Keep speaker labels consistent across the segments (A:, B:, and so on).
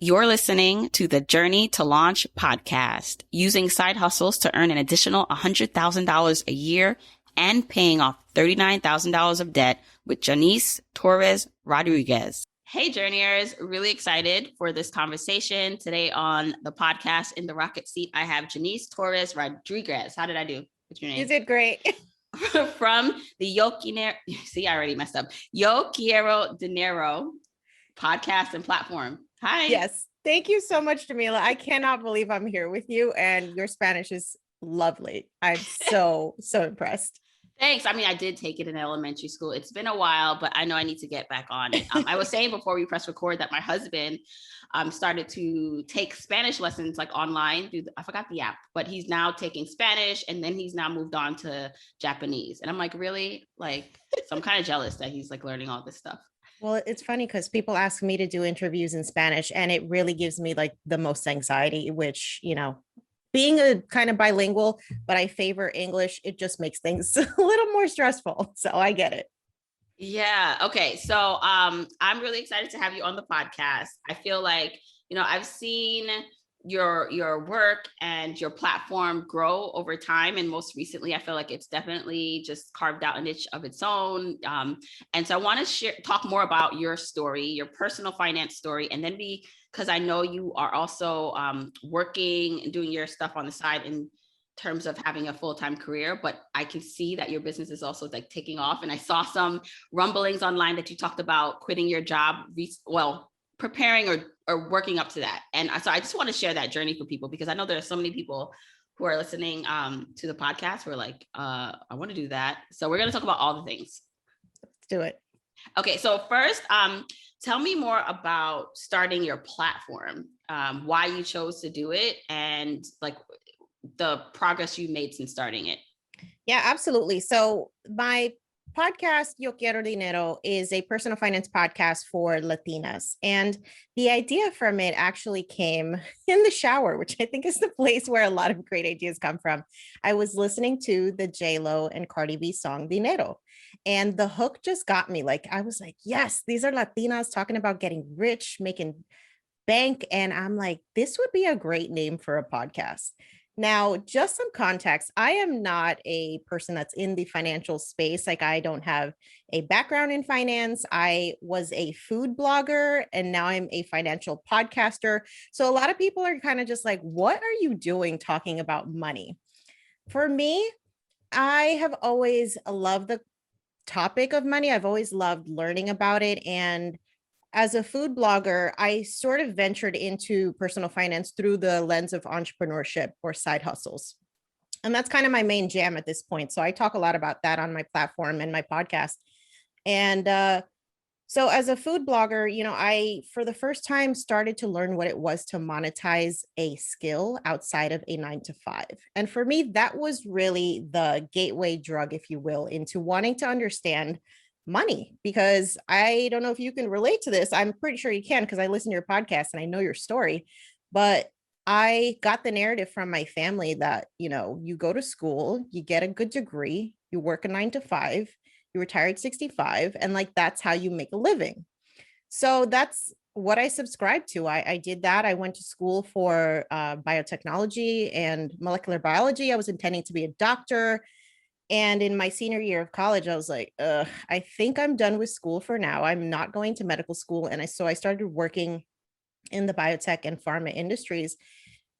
A: You're listening to the Journey to Launch podcast, using side hustles to earn an additional $100,000 a year and paying off $39,000 of debt with Jannese Torres Rodriguez. Hey, Journeyers, really excited for this conversation. Today on the podcast in the rocket seat, I have Jannese Torres Rodriguez. How did I do? What's your name?
B: You did great.
A: From the Yo Quiero Dinero podcast and platform. Hi.
B: Yes. Thank you so much, Jamila. I cannot believe I'm here with you, and your Spanish is lovely. I'm so impressed.
A: Thanks. I mean, I did take it in elementary school. It's been a while, but I know I need to get back on it. I was saying before we press record that my husband started to take Spanish lessons like online. I forgot the app, but he's now taking Spanish, and then he's now moved on to Japanese. And I'm like, really? So I'm kind of jealous that he's like learning all this stuff.
B: Well, it's funny because people ask me to do interviews in Spanish, and it really gives me like the most anxiety, which, being a kind of bilingual, but I favor English, it just makes things a little more stressful. So I get it.
A: Yeah. Okay. So I'm really excited to have you on the podcast. I feel like, I've seen your work and your platform grow over time. And most recently, I feel like it's definitely just carved out a niche of its own. And so I want to talk more about your story, your personal finance story, and then because I know you are also working and doing your stuff on the side in terms of having a full-time career, but I can see that your business is also like taking off. And I saw some rumblings online that you talked about quitting your job, preparing or working up to that. And so I just want to share that journey for people, because I know there are so many people who are listening to the podcast who are like, I want to do that. So we're going to talk about all the things.
B: Let's do it.
A: Okay. So first, tell me more about starting your platform, why you chose to do it, and like the progress you made since starting it.
B: Yeah, absolutely. So my podcast, Yo Quiero Dinero, is a personal finance podcast for Latinas. And the idea from it actually came in the shower, which I think is the place where a lot of great ideas come from. I was listening to the J-Lo and Cardi B song Dinero, and the hook just got me. Like, I was like, yes, these are Latinas talking about getting rich, making bank. And I'm like, this would be a great name for a podcast. Now, just some context, I am not a person that's in the financial space. Like, I don't have a background in finance. I was a food blogger, and now I'm a financial podcaster. So a lot of people are kind of just like, what are you doing talking about money? For me, I have always loved the topic of money. I've always loved learning about it. And as a food blogger, I sort of ventured into personal finance through the lens of entrepreneurship or side hustles. And that's kind of my main jam at this point. So I talk a lot about that on my platform and my podcast. And so as a food blogger, I, for the first time, started to learn what it was to monetize a skill outside of a 9-to-5. And for me, that was really the gateway drug, if you will, into wanting to understand money, because I don't know if you can relate to this. I'm pretty sure you can, because I listen to your podcast and I know your story, but I got the narrative from my family that, you go to school, you get a good degree, you work a 9-to-5, you retire at 65, and like, that's how you make a living. So that's what I subscribed to. I did that. I went to school for biotechnology and molecular biology. I was intending to be a doctor. And in my senior year of college, I was like, I think I'm done with school for now. I'm not going to medical school. And so I started working in the biotech and pharma industries.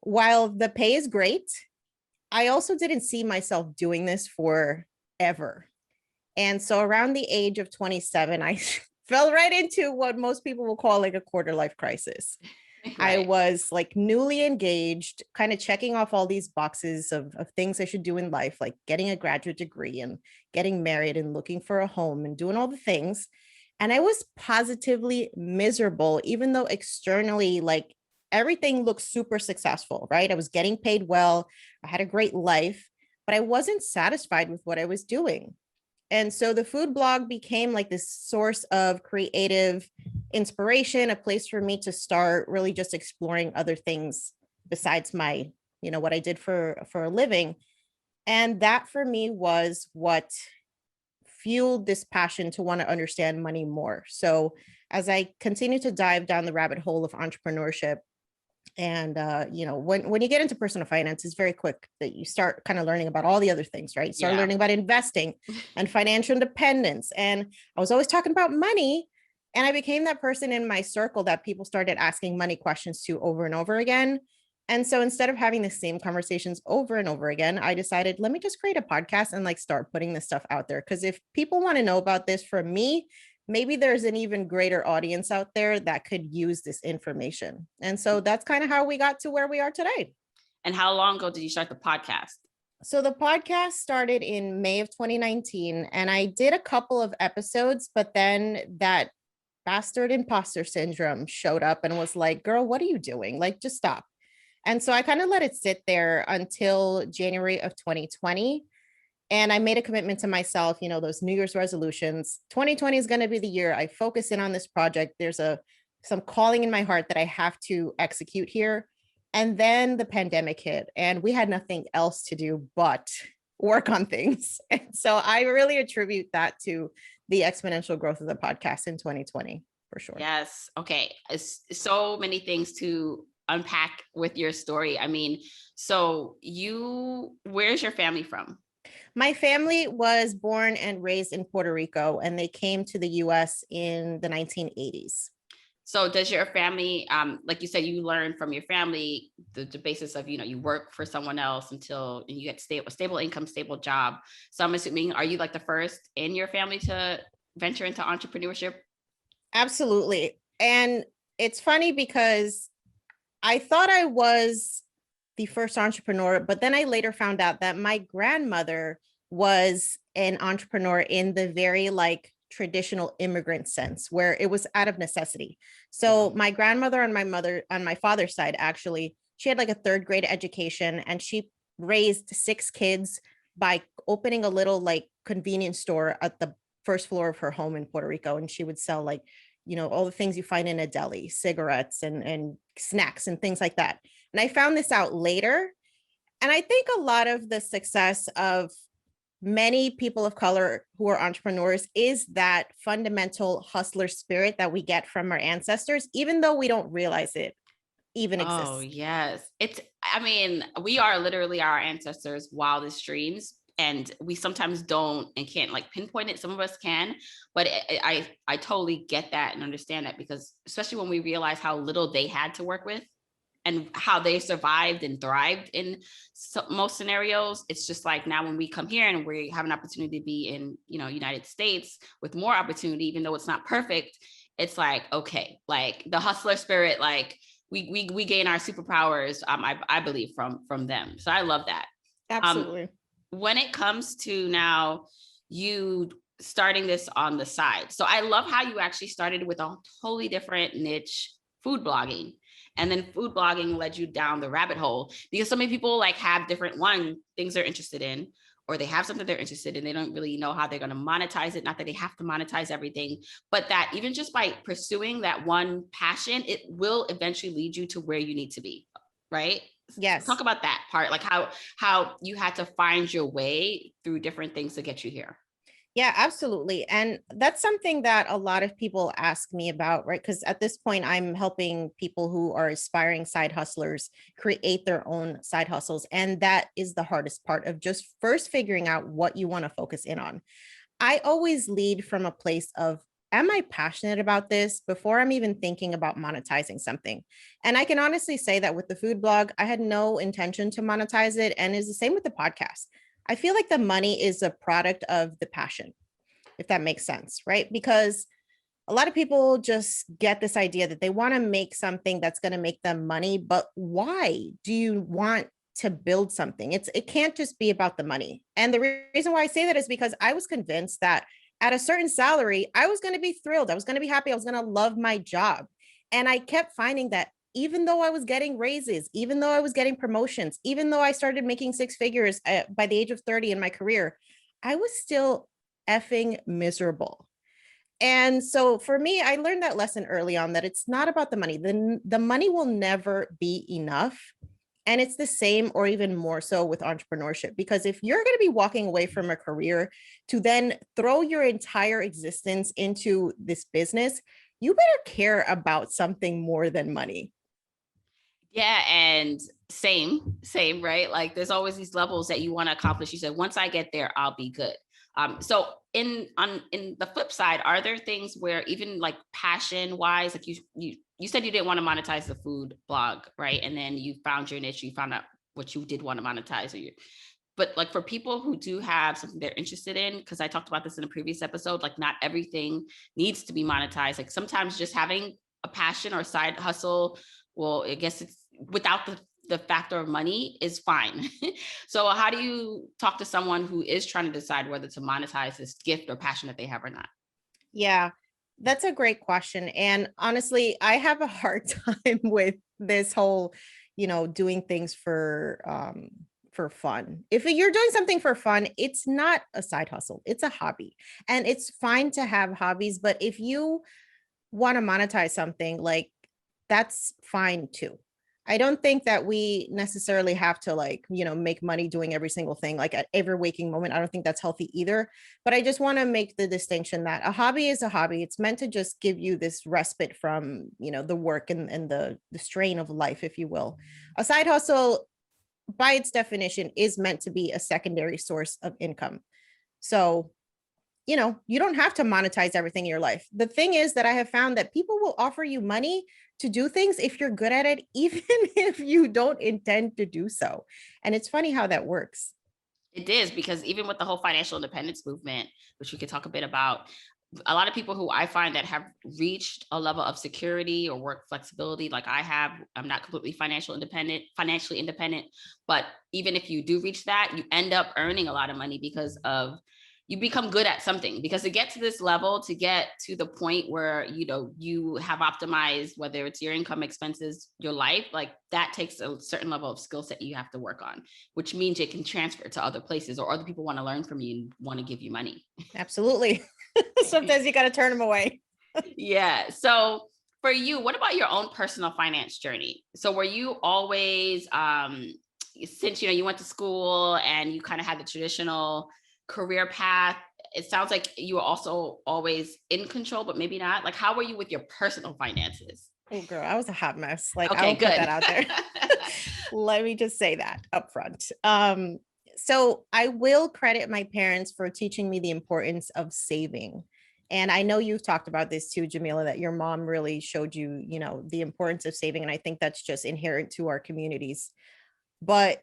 B: While the pay is great, I also didn't see myself doing this forever. And so around the age of 27, I fell right into what most people will call like a quarter life crisis. Right. I was like newly engaged, kind of checking off all these boxes of things I should do in life, like getting a graduate degree and getting married and looking for a home and doing all the things. And I was positively miserable, even though externally, like, everything looked super successful, right? I was getting paid well. I had a great life, but I wasn't satisfied with what I was doing. And so the food blog became like this source of creative inspiration, a place for me to start really just exploring other things besides my, what I did for a living. And that for me was what fueled this passion to want to understand money more. So as I continue to dive down the rabbit hole of entrepreneurship, and when you get into personal finance, it's very quick that you start kind of learning about all the other things, right? Start learning about investing and financial independence. And I was always talking about money. And I became that person in my circle that people started asking money questions to over and over again. And so instead of having the same conversations over and over again, I decided, let me just create a podcast and like start putting this stuff out there. Because if people want to know about this from me, maybe there's an even greater audience out there that could use this information. And so that's kind of how we got to where we are today.
A: And how long ago did you start the podcast?
B: So the podcast started in May of 2019, and I did a couple of episodes, but then that bastard imposter syndrome showed up and was like, girl, what are you doing? Like, just stop. And so I kind of let it sit there until January of 2020. And I made a commitment to myself, those New Year's resolutions. 2020 is going to be the year I focus in on this project. There's some calling in my heart that I have to execute here. And then the pandemic hit and we had nothing else to do but work on things. And so I really attribute that to the exponential growth of the podcast in 2020, for sure.
A: Yes. Okay. It's so many things to unpack with your story. I mean, so where's your family from?
B: My family was born and raised in Puerto Rico, and they came to the US in the 1980s.
A: So does your family, like you said, you learned from your family, the basis of, you work for someone else until you get stable income, stable job. So I'm assuming, are you like the first in your family to venture into entrepreneurship?
B: Absolutely. And it's funny because I thought I was the first entrepreneur, but then I later found out that my grandmother was an entrepreneur in the very traditional immigrant sense, where it was out of necessity. So my grandmother on my father's side, actually, she had a third grade education, and she raised 6 kids by opening a little convenience store at the first floor of her home in Puerto Rico. And she would sell all the things you find in a deli, cigarettes and snacks and things like that. And I found this out later. And I think a lot of the success of many people of color who are entrepreneurs is that fundamental hustler spirit that we get from our ancestors, even though we don't realize it even exists.
A: Oh, yes. We are literally our ancestors' wildest dreams. And we sometimes don't and can't pinpoint it. Some of us can, but I totally get that and understand that, because especially when we realize how little they had to work with and how they survived and thrived in most scenarios, it's just now when we come here and we have an opportunity to be in, United States with more opportunity, even though it's not perfect, it's okay, the hustler spirit, we gain our superpowers, I believe from them. So I love that.
B: Absolutely.
A: When it comes to now you starting this on the side. So I love how you actually started with a totally different niche, food blogging. And then food blogging led you down the rabbit hole, because so many people have different things they're interested in, or they have something they're interested in. They don't really know how they're going to monetize it. Not that they have to monetize everything, but that even just by pursuing that one passion, it will eventually lead you to where you need to be. Right?
B: Yes.
A: Talk about that part, how you had to find your way through different things to get you here.
B: Yeah, absolutely. And that's something that a lot of people ask me about, right? Because at this point, I'm helping people who are aspiring side hustlers create their own side hustles. And that is the hardest part of just first figuring out what you want to focus in on. I always lead from a place of, am I passionate about this before I'm even thinking about monetizing something? And I can honestly say that with the food blog, I had no intention to monetize it. And it's the same with the podcast. I feel like the money is a product of the passion, if that makes sense, right? Because a lot of people just get this idea that they want to make something that's going to make them money, but why do you want to build something? It can't just be about the money. And the reason why I say that is because I was convinced that at a certain salary, I was going to be thrilled. I was going to be happy. I was going to love my job. And I kept finding that even though I was getting raises, even though I was getting promotions, even though I started making 6 figures by the age of 30 in my career, I was still effing miserable. And so for me, I learned that lesson early on, that it's not about the money. The money will never be enough. And it's the same or even more so with entrepreneurship, because if you're going to be walking away from a career to then throw your entire existence into this business, you better care about something more than money.
A: Yeah, and same, right? Like there's always these levels that you want to accomplish. You said, once I get there, I'll be good. So in the flip side, are there things where even like passion wise, like you said you didn't want to monetize the food blog, right? And then you found your niche, you found out what you did want to monetize, but like for people who do have something they're interested in, because I talked about this in a previous episode, like not everything needs to be monetized. Like sometimes just having a passion or side hustle, well, I guess it's without the factor of money is fine. So how do you talk to someone who is trying to decide whether to monetize this gift or passion that they have or not?
B: Yeah, that's a great question. And honestly, I have a hard time with this whole, doing things for fun. If you're doing something for fun, it's not a side hustle, it's a hobby. And it's fine to have hobbies, but if you want to monetize something, like that's fine too. I don't think that we necessarily have to like, make money doing every single thing, like at every waking moment. I don't think that's healthy either. But I just want to make the distinction that a hobby is a hobby. It's meant to just give you this respite from, the work and the strain of life, if you will. A side hustle, by its definition, is meant to be a secondary source of income. So you don't have to monetize everything in your life. The thing is that I have found that people will offer you money to do things if you're good at it, even if you don't intend to do so. And it's funny how that works.
A: It is, because even with the whole financial independence movement, which we could talk a bit about, a lot of people who I find that have reached a level of security or work flexibility, like I have, I'm not completely financially independent, but even if you do reach that, you end up earning a lot of money because of you become good at something. Because to get to this level, to get to the point where you have optimized, whether it's your income, expenses, your life, like that takes a certain level of skill set you have to work on, which means it can transfer to other places, or other people want to learn from you and want to give you money.
B: Absolutely. Sometimes you got to turn them away.
A: Yeah. So for you, what about your own personal finance journey? So were you always, since you went to school and you kind of had the traditional career path, it sounds like you were also always in control, but maybe not. Like, how were you with your personal finances?
B: Oh, girl, I was a hot mess. Like,
A: Okay,
B: I'll put
A: good.
B: that out there. Let me just say that up front. So I will credit my parents for teaching me the importance of saving. And I know you've talked about this too, Jamila, that your mom really showed you, the importance of saving. And I think that's just inherent to our communities. But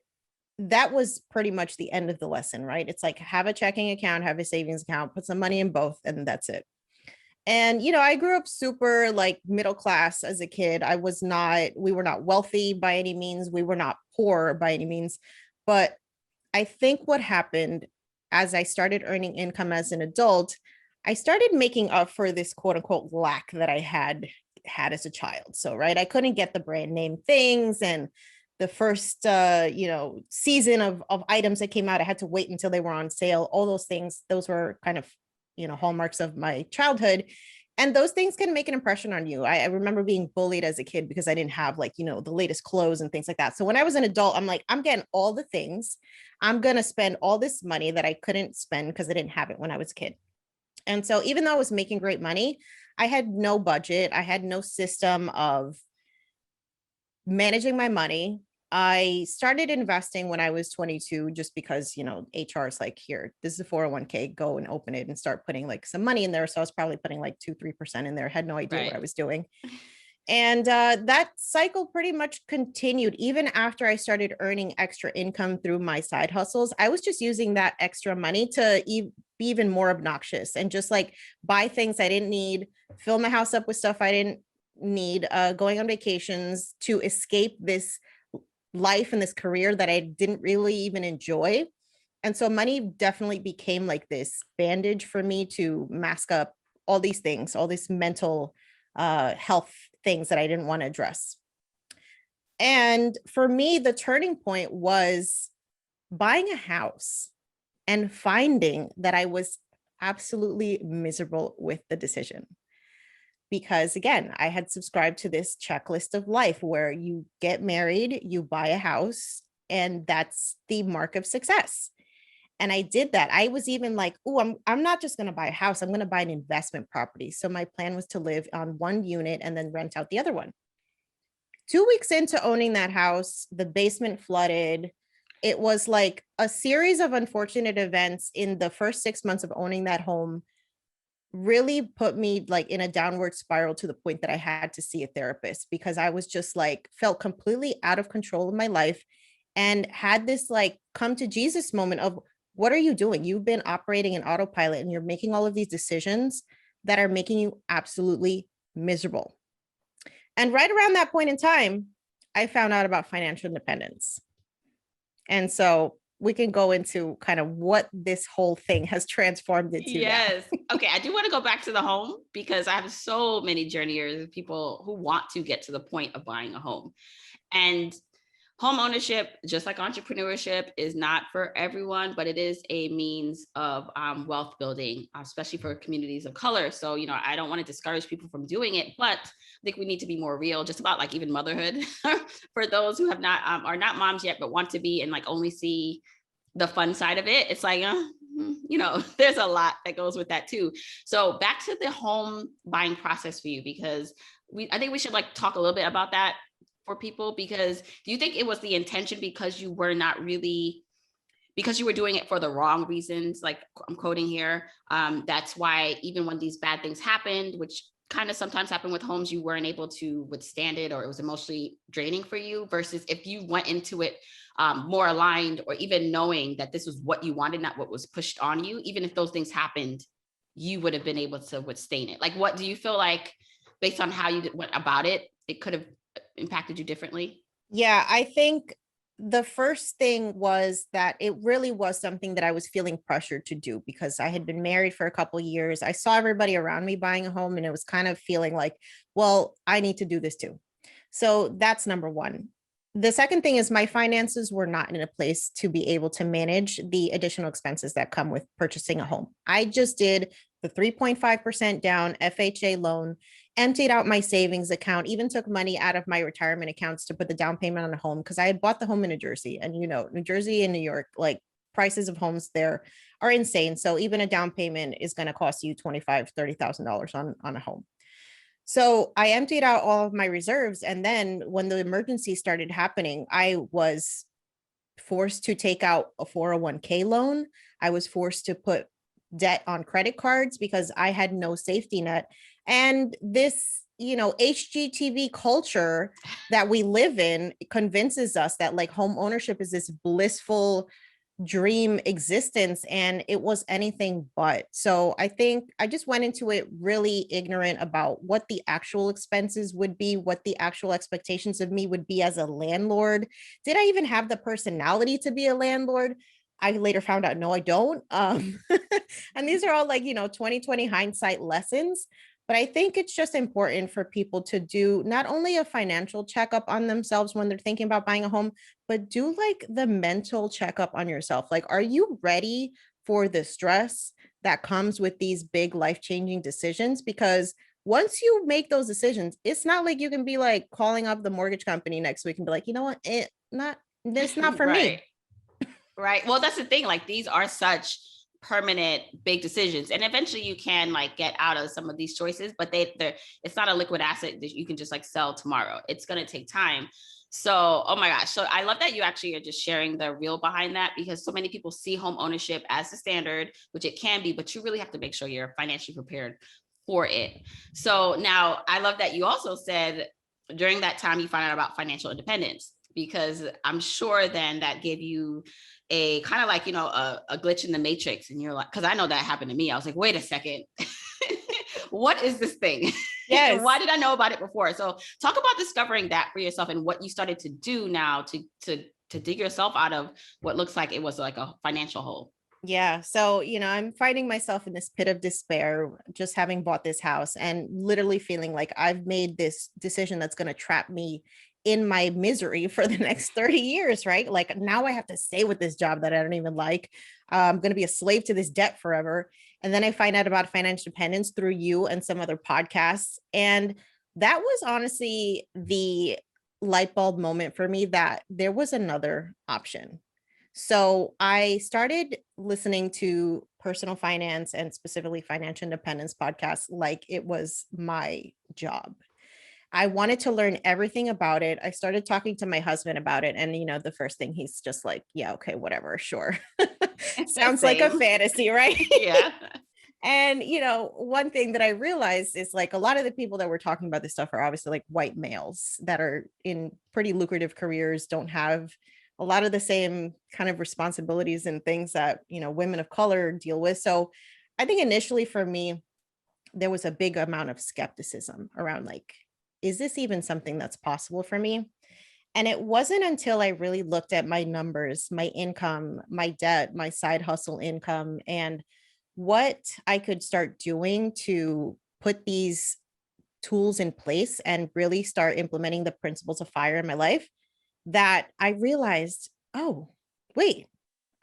B: that was pretty much the end of the lesson, right? It's like, have a checking account, have a savings account, put some money in both, and that's it. And, I grew up super like middle class as a kid. We were not wealthy by any means. We were not poor by any means. But I think what happened as I started earning income as an adult, I started making up for this quote unquote lack that I had as a child. So, right, I couldn't get the brand name things, and the first season of items that came out, I had to wait until they were on sale. All those things, those were kind of hallmarks of my childhood, and those things can make an impression on you. I remember being bullied as a kid because I didn't have like the latest clothes and things like that. So when I was an adult, I'm like, I'm getting all the things, I'm gonna spend all this money that I couldn't spend because I didn't have it when I was a kid. And so even though I was making great money, I had no budget, I had no system of managing my money. I started investing when I was 22, just because, HR is like, here, this is a 401k, go and open it and start putting like some money in there. So I was probably putting like 2-3% in there. Had no idea what I was doing. And that cycle pretty much continued even after I started earning extra income through my side hustles. I was just using that extra money to be even more obnoxious and just like buy things I didn't need, fill my house up with stuff I didn't need, going on vacations to escape this life and this career that I didn't really even enjoy. And so money definitely became like this bandage for me to mask up all these things, all these mental health things that I didn't want to address. And for me, the turning point was buying a house and finding that I was absolutely miserable with the decision. because again, I had subscribed to this checklist of life where you get married, you buy a house, and that's the mark of success. And I did that. I was even like, oh, I'm not just going to buy a house. I'm going to buy an investment property. So my plan was to live on one unit and then rent out the other one. 2 weeks into owning that house, the basement flooded. It was like a series of unfortunate events in the first 6 months of owning that home really put me like in a downward spiral to the point that I had to see a therapist, because I was just like felt completely out of control of my life and had this like come to Jesus moment of, what are you doing? You've been operating in autopilot and you're making all of these decisions that are making you absolutely miserable. And right around that point in time, I found out about financial independence. And so we can go into kind of what this whole thing has transformed into.
A: Yes. Okay. I do want to go back to the home because I have so many journeyers, people who want to get to the point of buying a home. And home ownership, just like entrepreneurship, is not for everyone, but it is a means of wealth building, especially for communities of color. So, I don't want to discourage people from doing it, but I think we need to be more real just about like even motherhood for those who have not are not moms yet, but want to be and like only see the fun side of it. It's like, there's a lot that goes with that too. So back to the home buying process for you, because I think we should like talk a little bit about that for people, because do you think it was the intention because you were not really, because you were doing it for the wrong reasons, like I'm quoting here, that's why even when these bad things happened, which kind of sometimes happen with homes, you weren't able to withstand it, or it was emotionally draining for you, versus if you went into it more aligned, or even knowing that this was what you wanted, not what was pushed on you, even if those things happened, you would have been able to withstand it. Like, what do you feel like, based on how you went about it, it could have impacted you differently?
B: Yeah, I think the first thing was that it really was something that I was feeling pressured to do, because I had been married for a couple of years. I saw everybody around me buying a home, and it was kind of feeling like, well, I need to do this too. So that's number one. The second thing is my finances were not in a place to be able to manage the additional expenses that come with purchasing a home. I just did the 3.5% down FHA loan, emptied out my savings account, even took money out of my retirement accounts to put the down payment on the home, because I had bought the home in New Jersey. And New Jersey and New York, like prices of homes there are insane. So even a down payment is going to cost you $25,000, $30,000 on a home. So I emptied out all of my reserves. And then when the emergency started happening, I was forced to take out a 401k loan. I was forced to put debt on credit cards because I had no safety net. And this, HGTV culture that we live in convinces us that like home ownership is this blissful dream existence, and it was anything but. So I think I just went into it really ignorant about what the actual expenses would be, what the actual expectations of me would be as a landlord. Did I even have the personality to be a landlord? I later found out, no, I don't. And these are all like, 2020 hindsight lessons. But I think it's just important for people to do not only a financial checkup on themselves when they're thinking about buying a home, but do like the mental checkup on yourself. Like, are you ready for the stress that comes with these big life-changing decisions? Because once you make those decisions, it's not like you can be like calling up the mortgage company next week and be like, you know what, it's not for
A: Right.
B: me.
A: Right. Well, that's the thing. Like, these are such permanent big decisions, and eventually you can like get out of some of these choices, but they're it's not a liquid asset that you can just like sell tomorrow. It's going to take time. So, oh my gosh. So I love that you actually are just sharing the real behind that, because so many people see home ownership as the standard, which it can be, but you really have to make sure you're financially prepared for it. So now I love that you also said during that time you found out about financial independence, because I'm sure then that gave you a kind of like, a glitch in the matrix. And you're like, because I know that happened to me. I was like, wait a second, what is this thing?
B: Yes.
A: Why did I know about it before? So talk about discovering that for yourself and what you started to do now to dig yourself out of what looks like it was like a financial hole.
B: Yeah. So, I'm finding myself in this pit of despair, just having bought this house and literally feeling like I've made this decision that's going to trap me in my misery for the next 30 years, right? Like now I have to stay with this job that I don't even like. I'm going to be a slave to this debt forever. And then I find out about financial independence through you and some other podcasts. And that was honestly the light bulb moment for me that there was another option. So I started listening to personal finance and specifically financial independence podcasts like it was my job. I wanted to learn everything about it. I started talking to my husband about it. And, the first thing he's just like, yeah, okay, whatever, sure. Sounds like a
A: Same.
B: fantasy, right?
A: Yeah.
B: And, one thing that I realized is like a lot of the people that were talking about this stuff are obviously like white males that are in pretty lucrative careers, don't have a lot of the same kind of responsibilities and things that, women of color deal with. So I think initially for me, there was a big amount of skepticism around like, is this even something that's possible for me? And it wasn't until I really looked at my numbers, my income, my debt, my side hustle income, and what I could start doing to put these tools in place and really start implementing the principles of FIRE in my life that I realized, oh, wait,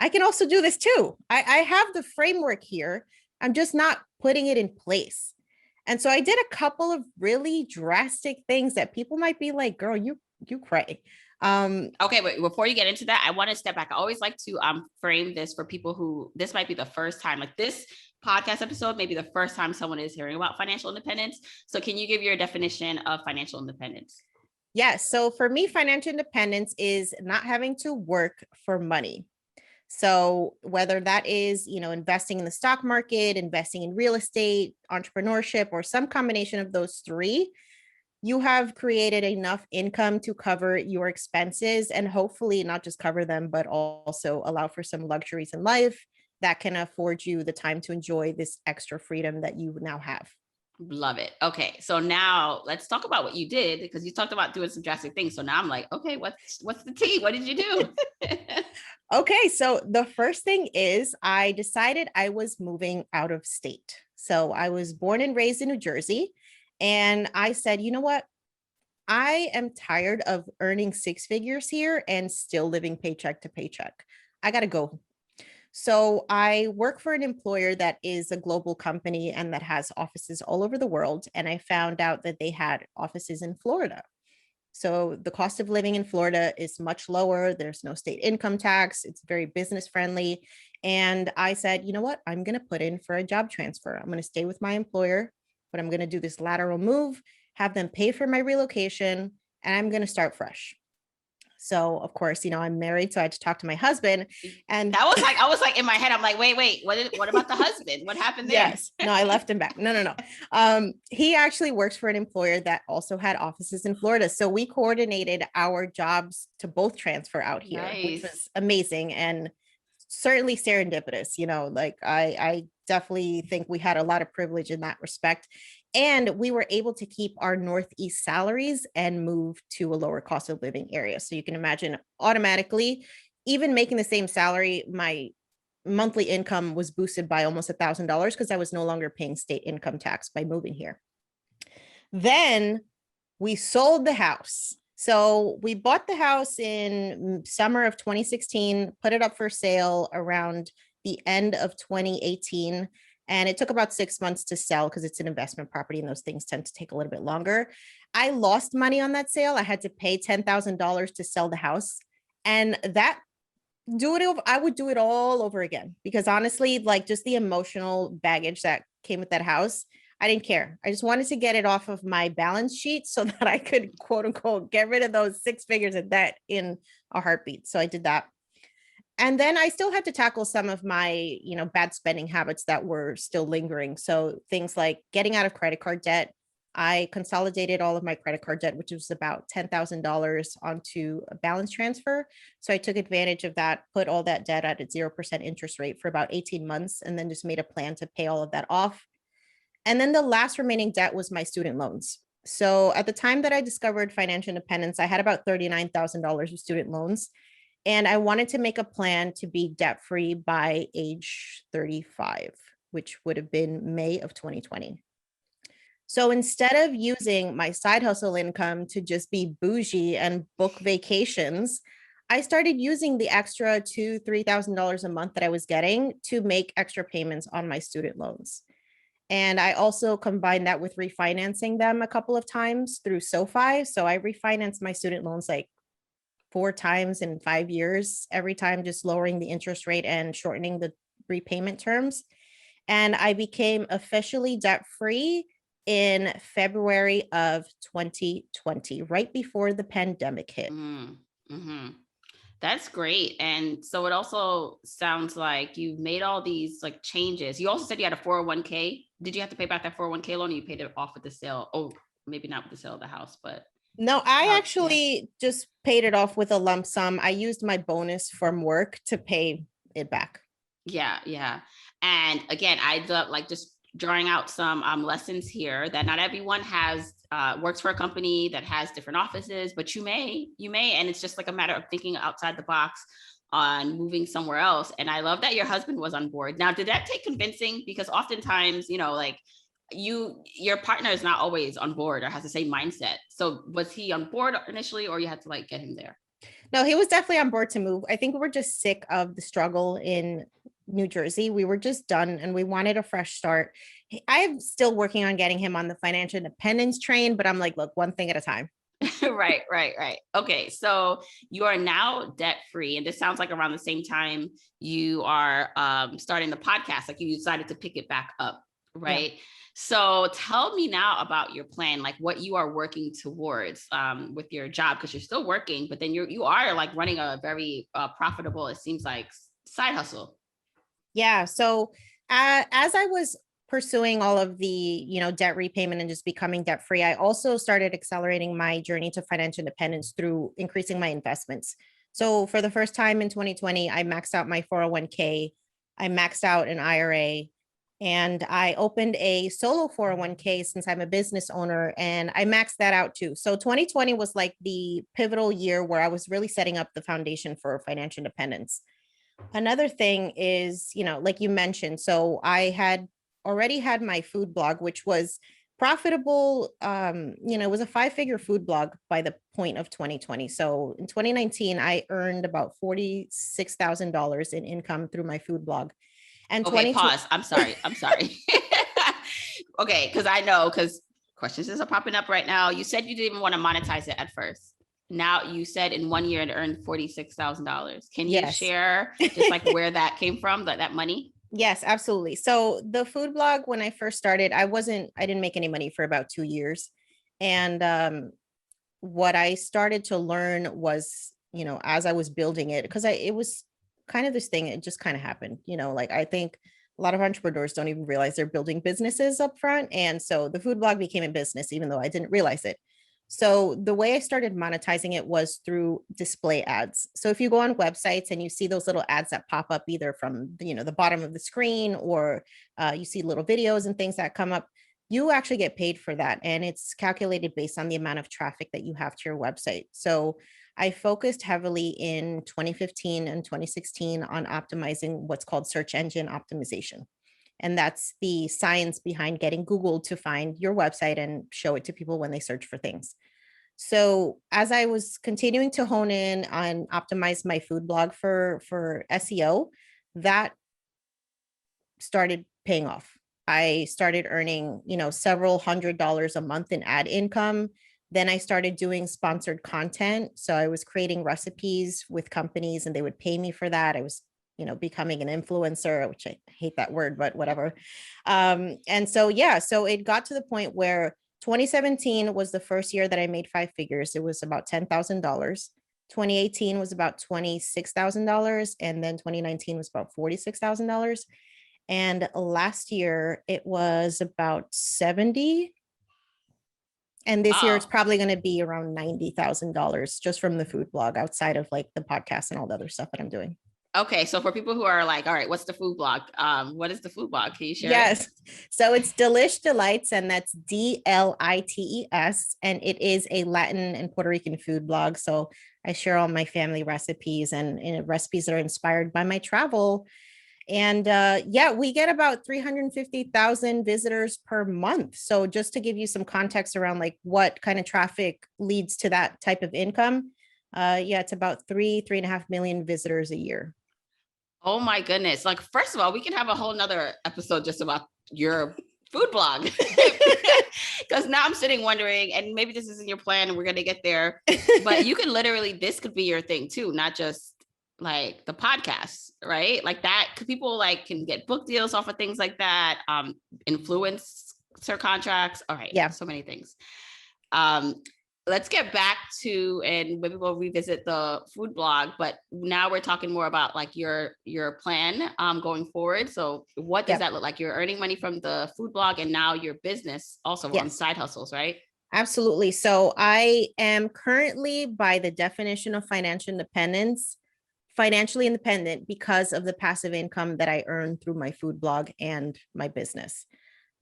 B: I can also do this too. I have the framework here. I'm just not putting it in place. And so I did a couple of really drastic things that people might be like, girl, you cray.
A: Okay, but before you get into that, I want to step back. I always like to frame this for people who this might be the first time, like this podcast episode, maybe the first time someone is hearing about financial independence. So can you give your definition of financial independence?
B: Yes. So for me, financial independence is not having to work for money. So whether that is, investing in the stock market, investing in real estate, entrepreneurship, or some combination of those three, you have created enough income to cover your expenses and hopefully not just cover them, but also allow for some luxuries in life that can afford you the time to enjoy this extra freedom that you now have.
A: Love it. Okay, so now let's talk about what you did, because you talked about doing some drastic things. So now I'm like, okay, what's the tea? What did you do?
B: Okay, so the first thing is I decided I was moving out of state. So I was born and raised in New Jersey. And I said, you know what? I am tired of earning six figures here and still living paycheck to paycheck. I got to go. So I work for an employer that is a global company and that has offices all over the world. And I found out that they had offices in Florida. So the cost of living in Florida is much lower. There's no state income tax. It's very business friendly. And I said, you know what? I'm going to put in for a job transfer. I'm going to stay with my employer, but I'm going to do this lateral move, have them pay for my relocation, and I'm going to start fresh. So of course, I'm married, so I had to talk to my husband. And
A: that was like, I was like in my head, I'm like, wait, what about the husband? What happened there?
B: Yes. No, I left him back. No. He actually works for an employer that also had offices in Florida. So we coordinated our jobs to both transfer out here,
A: Nice.
B: which was amazing and certainly serendipitous. Like I definitely think we had a lot of privilege in that respect. And we were able to keep our Northeast salaries and move to a lower cost of living area. So you can imagine automatically, even making the same salary, my monthly income was boosted by almost $1,000 because I was no longer paying state income tax by moving here. Then we sold the house. So we bought the house in summer of 2016, put it up for sale around the end of 2018. And it took about 6 months to sell because it's an investment property and those things tend to take a little bit longer. I lost money on that sale. I had to pay $10,000 to sell the house. And that I would do it all over again because honestly, like just the emotional baggage that came with that house, I didn't care. I just wanted to get it off of my balance sheet so that I could quote unquote get rid of those six figures of debt in a heartbeat. So I did that. And then I still had to tackle some of my, bad spending habits that were still lingering. So things like getting out of credit card debt. I consolidated all of my credit card debt, which was about $10,000 onto a balance transfer. So I took advantage of that, put all that debt at a 0% interest rate for about 18 months, and then just made a plan to pay all of that off. And then the last remaining debt was my student loans. So at the time that I discovered financial independence, I had about $39,000 of student loans. And I wanted to make a plan to be debt-free by age 35, which would have been May of 2020. So instead of using my side hustle income to just be bougie and book vacations, I started using the extra $2,000 to $3,000 a month that I was getting to make extra payments on my student loans. And I also combined that with refinancing them a couple of times through SoFi. So I refinanced my student loans like 4 times in 5 years, every time just lowering the interest rate and shortening the repayment terms. And I became officially debt free in February of 2020, right before the pandemic hit.
A: Mm-hmm. That's great. And so it also sounds like you've made all these like changes. You also said you had a 401k. Did you have to pay back that 401k loan, or you paid it off with the sale? Oh, maybe not with the sale of the house, but
B: No, I
A: yeah.
B: actually just paid it off with a lump sum. I used my bonus from work to pay it back.
A: Yeah, yeah. And again, I love like just drawing out some lessons here that not everyone has works for a company that has different offices, but you may, and it's just like a matter of thinking outside the box on moving somewhere else. And I love that your husband was on board. Now, did that take convincing? Because oftentimes, you know, like your partner is not always on board or has the same mindset. So was he on board initially, or you had to like get him there?
B: No, he was definitely on board to move. I think we're just sick of the struggle in New Jersey. We were just done and we wanted a fresh start. I'm still working on getting him on the financial independence train, but I'm like, look, one thing at a time.
A: Right, right, right. Okay, so you are now debt free, and this sounds like around the same time you are starting the podcast. Like you decided to pick it back up,
B: Yeah.
A: right? So tell me now about your plan, like what you are working towards with your job, because you're still working, but then you are like running a very profitable, it seems like, side hustle.
B: Yeah. So as I was pursuing all of the, debt repayment and just becoming debt free, I also started accelerating my journey to financial independence through increasing my investments. So for the first time in 2020, I maxed out my 401k, I maxed out an IRA, and I opened a solo 401k since I'm a business owner, and I maxed that out too. So 2020 was like the pivotal year where I was really setting up the foundation for financial independence. Another thing is, like you mentioned, so I had already had my food blog, which was profitable. It was a 5-figure food blog by the point of 2020. So in 2019, I earned about $46,000 in income through my food blog. And
A: Okay,
B: 2020,
A: pause. I'm sorry. I'm sorry. Okay, because I know because questions are popping up right now. You said you didn't even want to monetize it at first. Now you said in 1 year it earned $46,000. Can you
B: yes.
A: share just like where that came from, that money?
B: Yes, absolutely. So the food blog, when I first started, I didn't make any money for about 2 years. And what I started to learn was, as I was building it, because it was kind of this thing, it just kind of happened, like I think a lot of entrepreneurs don't even realize they're building businesses up front. And so the food blog became a business, even though I didn't realize it. So the way I started monetizing it was through display ads. So if you go on websites and you see those little ads that pop up either from the bottom of the screen, or you see little videos and things that come up, you actually get paid for that. And it's calculated based on the amount of traffic that you have to your website. So I focused heavily in 2015 and 2016 on optimizing what's called search engine optimization. And that's the science behind getting Google to find your website and show it to people when they search for things. So as I was continuing to hone in on optimize my food blog for SEO, that started paying off. I started earning, several $100s a month in ad income. Then I started doing sponsored content. So I was creating recipes with companies and they would pay me for that. I was, becoming an influencer, which I hate that word, but whatever. And so, yeah, so it got to the point where 2017 was the first year that I made 5 figures. It was about $10,000. 2018 was about $26,000. And then 2019 was about $46,000. And last year it was about 70. And this year it's
A: Wow.
B: probably going to be around $90,000 just from the food blog, outside of like the podcast and all the other stuff that I'm doing.
A: Okay, so for people who are like, all right, what's the food blog? What is the food blog? Can you share it?
B: Yes. So it's Delish Delights, and that's DLITES. And it is a Latin and Puerto Rican food blog. So I share all my family recipes and recipes that are inspired by my travel. And yeah, we get about 350,000 visitors per month. So just to give you some context around like what kind of traffic leads to that type of income, yeah, it's about 3.5 million visitors a year.
A: Oh my goodness. Like, first of all, we can have a whole nother episode just about your food blog. Because now I'm sitting wondering, and maybe this isn't your plan and we're going to get there, but you can literally, this could be your thing too, not just like the podcast, right? Like that, because people like can get book deals off of things like that, influencer contracts. All right.
B: Yeah.
A: So many things. Um, let's get back to, and maybe we'll revisit the food blog, but now we're talking more about like your plan going forward. So what does that look like? You're earning money from the food blog and now your business also on side hustles, right?
B: Absolutely. So I am currently, by the definition of financial independence, financially independent because of the passive income that I earn through my food blog and my business.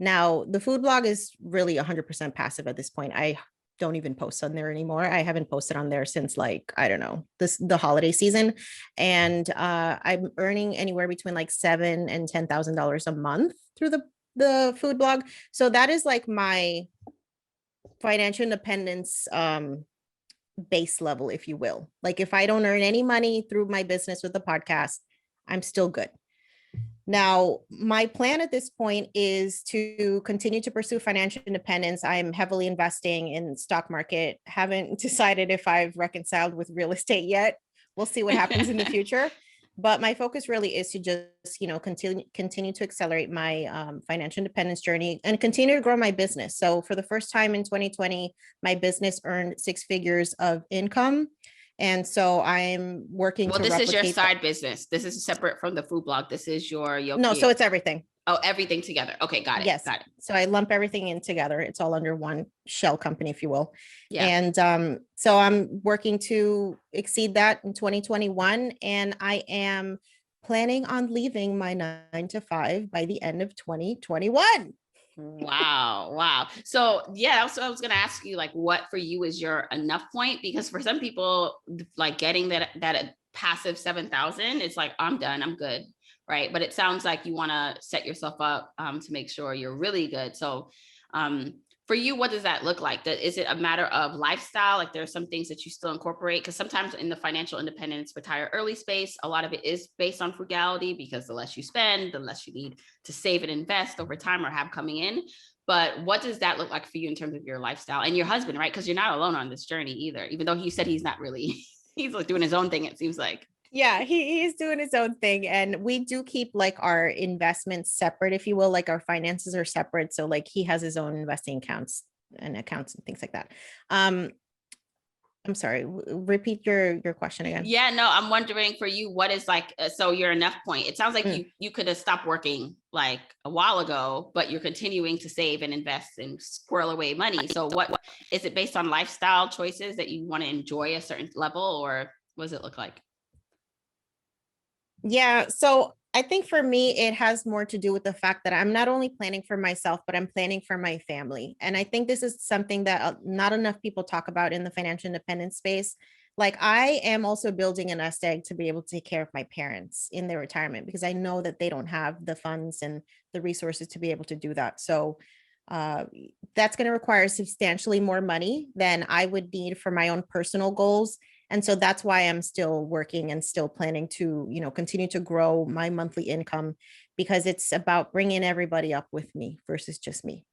B: Now, the food blog is really 100% passive at this point. I don't even post on there anymore. I haven't posted on there since like, I don't know, the holiday season. And I'm earning anywhere between like $7,000 and $10,000 a month through the food blog. So that is like my financial independence base level, if you will. Like if I don't earn any money through my business with the podcast, I'm still good. Now, my plan at this point is to continue to pursue financial independence. I'm heavily investing in stock market. Haven't decided if I've reconciled with real estate yet. We'll see what happens in the future. But my focus really is to just, continue to accelerate my financial independence journey and continue to grow my business. So for the first time in 2020, my business earned 6 figures of income. And so I'm working to
A: this is your
B: replicate
A: side business. This is separate from the food blog. This is your
B: No, so it's everything.
A: Oh, everything together. Okay, got it.
B: Yes.
A: Got it.
B: So I lump everything in together. It's all under one shell company, if you will.
A: Yeah.
B: And so I'm working to exceed that in 2021. And I am planning on leaving my 9 to 5 by the end of 2021.
A: Wow. So yeah, that's what I was gonna ask you, like what for you is your enough point? Because for some people, like getting that passive 7,000, it's like, I'm done, I'm good. Right. But it sounds like you want to set yourself up to make sure you're really good. So for you, what does that look like? Is it a matter of lifestyle? Like there are some things that you still incorporate? Because sometimes in the financial independence, retire early space, a lot of it is based on frugality because the less you spend, the less you need to save and invest over time or have coming in. But what does that look like for you in terms of your lifestyle and your husband, right? Because you're not alone on this journey either, even though he said he's not really, he's like doing his own thing, it seems like.
B: Yeah, he's doing his own thing. And we do keep like our investments separate, if you will, like our finances are separate. So like he has his own investing accounts and things like that. I'm sorry, repeat your question again.
A: Yeah, no, I'm wondering for you, what is like, so your enough point. It sounds like you could have stopped working like a while ago, but you're continuing to save and invest and squirrel away money. So what is it based on lifestyle choices that you want to enjoy a certain level, or what does it look like?
B: Yeah, so I think for me, it has more to do with the fact that I'm not only planning for myself, but I'm planning for my family. And I think this is something that not enough people talk about in the financial independence space. Like I am also building a nest egg to be able to take care of my parents in their retirement because I know that they don't have the funds and the resources to be able to do that. So that's going to require substantially more money than I would need for my own personal goals. And so that's why I'm still working and still planning to, continue to grow my monthly income because it's about bringing everybody up with me versus just me.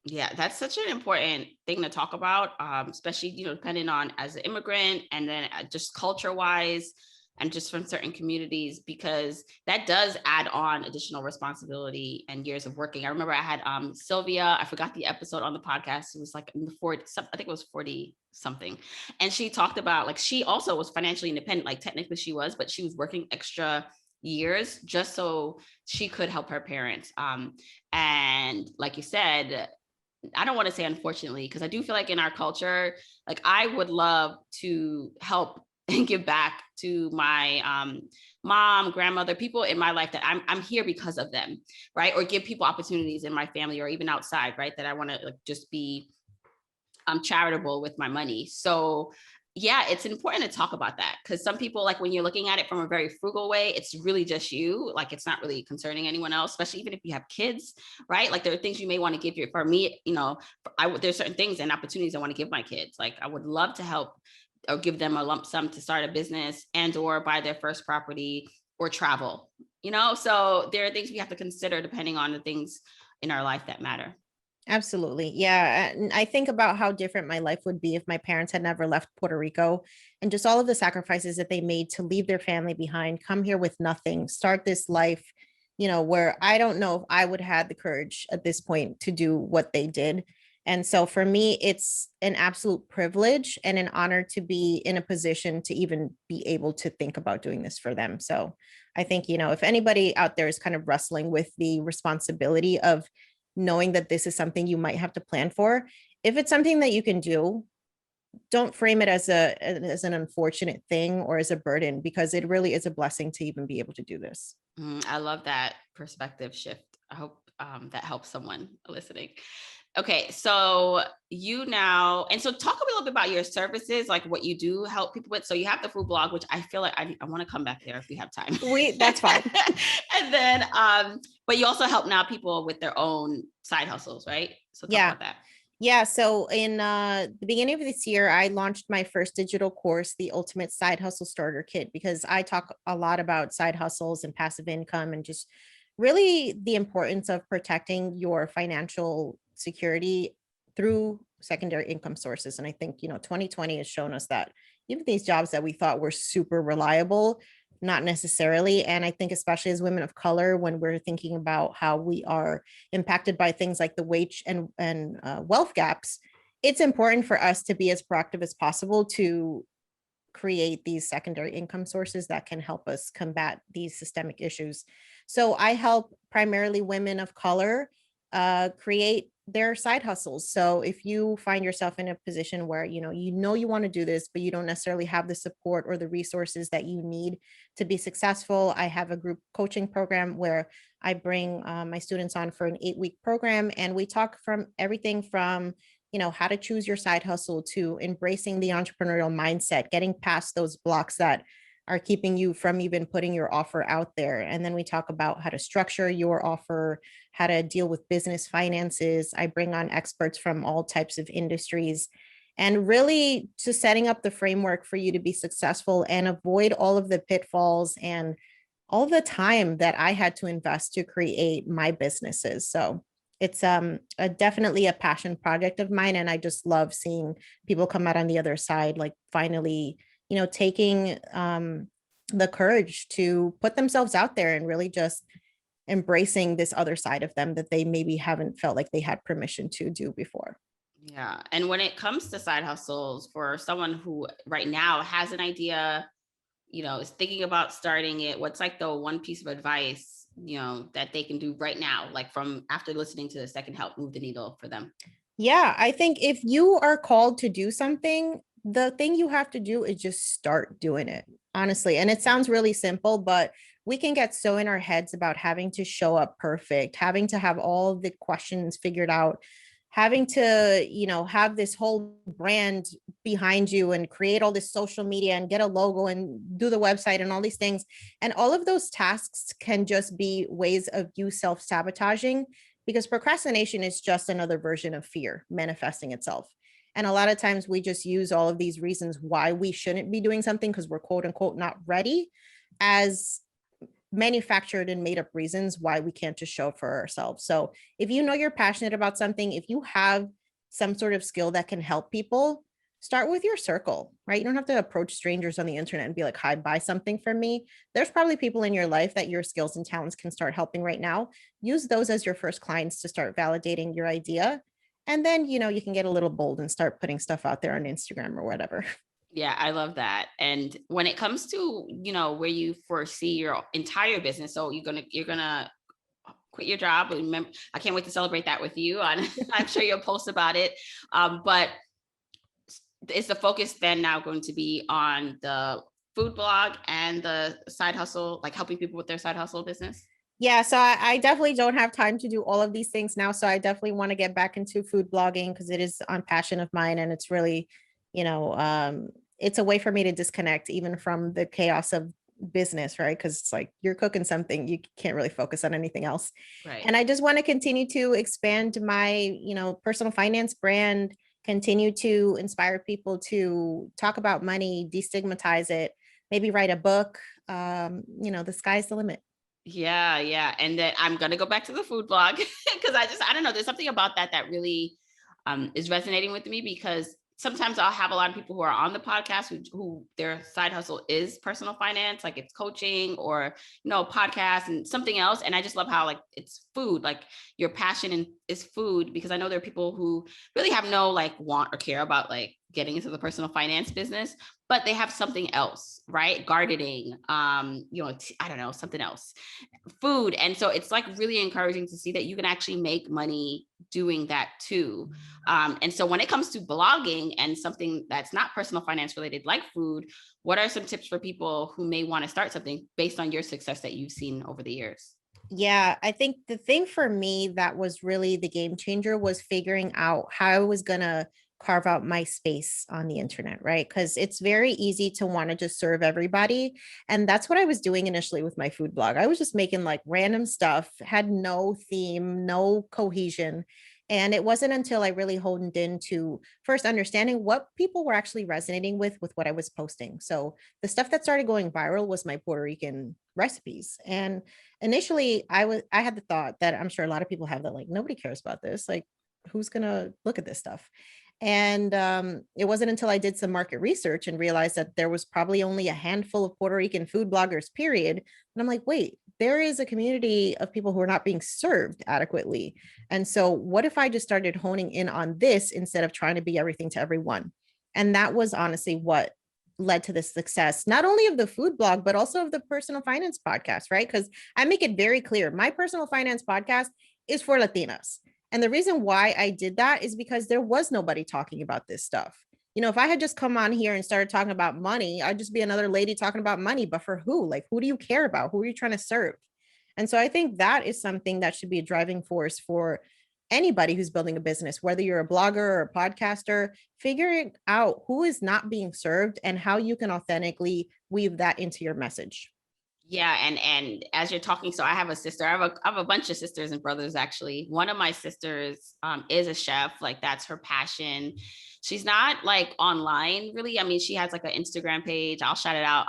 A: Yeah, that's such an important thing to talk about, especially, depending on as an immigrant and then just culture wise and just from certain communities, because that does add on additional responsibility and years of working. I remember I had Sylvia, I forgot the episode on the podcast. It was like in the 40, I think it was 40 something. And she talked about like, she also was financially independent, like technically she was, but she was working extra years just so she could help her parents. And like you said, I don't want to say unfortunately, because I do feel like in our culture, like I would love to help and give back to my mom, grandmother, people in my life that I'm here because of them, right? Or give people opportunities in my family or even outside, right? That I want to like just be charitable with my money. So yeah, it's important to talk about that, because some people, like when you're looking at it from a very frugal way, it's really just you. Like it's not really concerning anyone else, especially even if you have kids, right? Like there are things you may want to give your, for me, there's certain things and opportunities I want to give my kids. Like I would love to help or give them a lump sum to start a business and or buy their first property or travel, so there are things we have to consider depending on the things in our life that matter.
B: Absolutely. Yeah. And I think about how different my life would be if my parents had never left Puerto Rico, and just all of the sacrifices that they made to leave their family behind, come here with nothing, start this life, where I don't know if I would have had the courage at this point to do what they did. And so for me, it's an absolute privilege and an honor to be in a position to even be able to think about doing this for them. So I think, if anybody out there is kind of wrestling with the responsibility of knowing that this is something you might have to plan for, if it's something that you can do, don't frame it as an unfortunate thing or as a burden, because it really is a blessing to even be able to do this.
A: I love that perspective shift. I hope that helps someone listening. Okay, so and so talk a little bit about your services, like what you do help people with. So you have the food blog, which I feel like I want to come back there if we have time.
B: That's fine.
A: And then, but you also help now people with their own side hustles, right? So talk about that.
B: Yeah. So in the beginning of this year, I launched my first digital course, the Ultimate Side Hustle Starter Kit, because I talk a lot about side hustles and passive income and just really the importance of protecting your financial security through secondary income sources. And I think, 2020 has shown us that even these jobs that we thought were super reliable, not necessarily. And I think especially as women of color, when we're thinking about how we are impacted by things like the wage and wealth gaps, it's important for us to be as proactive as possible to create these secondary income sources that can help us combat these systemic issues. So I help primarily women of color create their side hustles. So if you find yourself in a position where you want to do this, but you don't necessarily have the support or the resources that you need to be successful, I have a group coaching program where I bring my students on for an 8-week program, and we talk from everything from how to choose your side hustle to embracing the entrepreneurial mindset, getting past those blocks that are keeping you from even putting your offer out there. And then we talk about how to structure your offer, how to deal with business finances. I bring on experts from all types of industries, and really just setting up the framework for you to be successful and avoid all of the pitfalls and all the time that I had to invest to create my businesses. So it's definitely a passion project of mine. And I just love seeing people come out on the other side, like finally, taking the courage to put themselves out there and really just embracing this other side of them that they maybe haven't felt like they had permission to do before.
A: Yeah. And when it comes to side hustles, for someone who right now has an idea, is thinking about starting it, what's like the one piece of advice, that they can do right now, like from after listening to this, that can help move the needle for them?
B: Yeah, I think if you are called to do something, the thing you have to do is just start doing it, honestly. And it sounds really simple, but we can get so in our heads about having to show up perfect, having to have all the questions figured out, having to, have this whole brand behind you and create all this social media and get a logo and do the website and all these things. And all of those tasks can just be ways of you self-sabotaging, because procrastination is just another version of fear manifesting itself. And a lot of times we just use all of these reasons why we shouldn't be doing something because we're quote unquote not ready as manufactured and made up reasons why we can't just show up for ourselves. So if you're passionate about something, if you have some sort of skill that can help people, start with your circle, right? You don't have to approach strangers on the internet and be like, hi, buy something from me. There's probably people in your life that your skills and talents can start helping right now. Use those as your first clients to start validating your idea. And then, you can get a little bold and start putting stuff out there on Instagram or whatever.
A: Yeah, I love that. And when it comes to, where you foresee your entire business, so you're gonna quit your job. Remember, I can't wait to celebrate that with you. I'm sure you'll post about it. But is the focus then now going to be on the food blog and the side hustle, like helping people with their side hustle business?
B: Yeah, so I definitely don't have time to do all of these things now. So I definitely want to get back into food blogging because it is on passion of mine, and it's really, you know, it's a way for me to disconnect even from the chaos of business, right? Because it's like you're cooking something, you can't really focus on anything else.
A: Right.
B: And I just want to continue to expand my, personal finance brand, continue to inspire people to talk about money, destigmatize it, maybe write a book. The sky's the limit.
A: Yeah, yeah. And then I'm gonna go back to the food blog because I don't know, there's something about that really is resonating with me, because sometimes I'll have a lot of people who are on the podcast who their side hustle is personal finance, like it's coaching or podcast and something else. And I just love how like it's food, like your passion is food, because I know there are people who really have no like want or care about like getting into the personal finance business, but they have something else, right? Gardening, I don't know, something else, food. And so it's like really encouraging to see that you can actually make money doing that too. And so when it comes to blogging and something that's not personal finance related, like food, what are some tips for people who may want to start something based on your success that you've seen over the years?
B: Yeah, I think the thing for me that was really the game changer was figuring out how I was going to carve out my space on the internet, right? Because it's very easy to want to just serve everybody. And that's what I was doing initially with my food blog. I was just making like random stuff, had no theme, no cohesion. And it wasn't until I really honed into first understanding what people were actually resonating with what I was posting. So the stuff that started going viral was my Puerto Rican recipes. And initially I had the thought that I'm sure a lot of people have, that like nobody cares about this. Like who's gonna look at this stuff? And it wasn't until I did some market research and realized that there was probably only a handful of Puerto Rican food bloggers, period. And I'm like, wait, there is a community of people who are not being served adequately. And so what if I just started honing in on this instead of trying to be everything to everyone? And that was honestly what led to the success, not only of the food blog, but also of the personal finance podcast, right? Because I make it very clear, my personal finance podcast is for Latinas. And the reason why I did that is because there was nobody talking about this stuff. If I had just come on here and started talking about money, I'd just be another lady talking about money, but for who? Like, who do you care about? Who are you trying to serve? And so I think that is something that should be a driving force for anybody who's building a business, whether you're a blogger or a podcaster, figuring out who is not being served and how you can authentically weave that into your message.
A: Yeah, and as you're talking, so I have a sister. I have a bunch of sisters and brothers actually. One of my sisters is a chef, like that's her passion. She's not like online really. I mean, she has like an Instagram page. I'll shout it out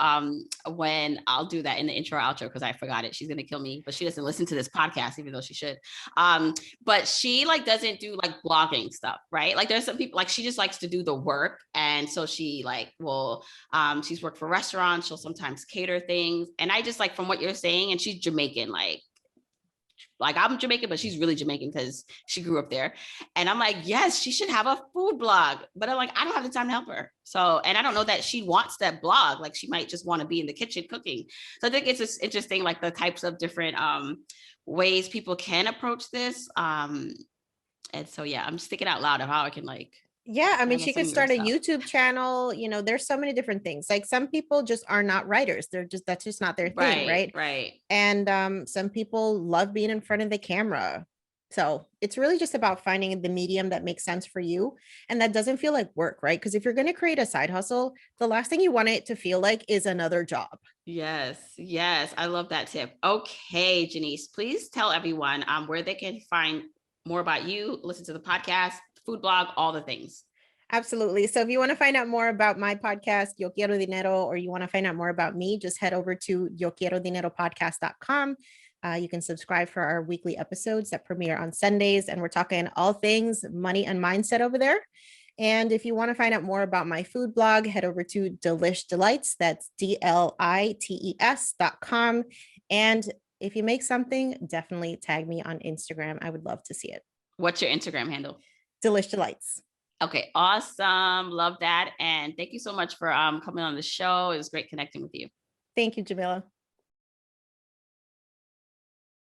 A: when I'll do that in the intro outro because I forgot it. She's gonna kill me, but she doesn't listen to this podcast, even though she should. But she like doesn't do like blogging stuff, right? Like there's some people like she just likes to do the work, and so she like will she's worked for restaurants. She'll sometimes cater things. And I just like from what you're saying, and she's Jamaican, like I'm Jamaican, but she's really Jamaican because she grew up there. And I'm like, yes, she should have a food blog. But I'm like, I don't have the time to help her. So, and I don't know that she wants that blog. Like she might just want to be in the kitchen cooking. So I think it's just interesting, like the types of different ways people can approach this. And so, yeah, I'm just thinking out loud of how I can like,
B: yeah, I mean, she could start a YouTube channel. There's so many different things. Like some people just are not writers. That's just not their thing, right?
A: Right.
B: And some people love being in front of the camera. So it's really just about finding the medium that makes sense for you and that doesn't feel like work, right? Because if you're going to create a side hustle, the last thing you want it to feel like is another job.
A: Yes. I love that tip. Okay, Jannese, please tell everyone where they can find more about you, listen to the podcast, food blog, all the things.
B: Absolutely. So if you want to find out more about my podcast, Yo Quiero Dinero, or you want to find out more about me, just head over to yoquierodineropodcast.com. You can subscribe for our weekly episodes that premiere on Sundays, and we're talking all things money and mindset over there. And if you want to find out more about my food blog, head over to Delish Delights. That's DLITES.com. And if you make something, definitely tag me on Instagram. I would love to see it.
A: What's your Instagram handle?
B: Delish Delights.
A: Okay, awesome. Love that. And thank you so much for coming on the show. It was great connecting with you.
B: Thank you, Jamila.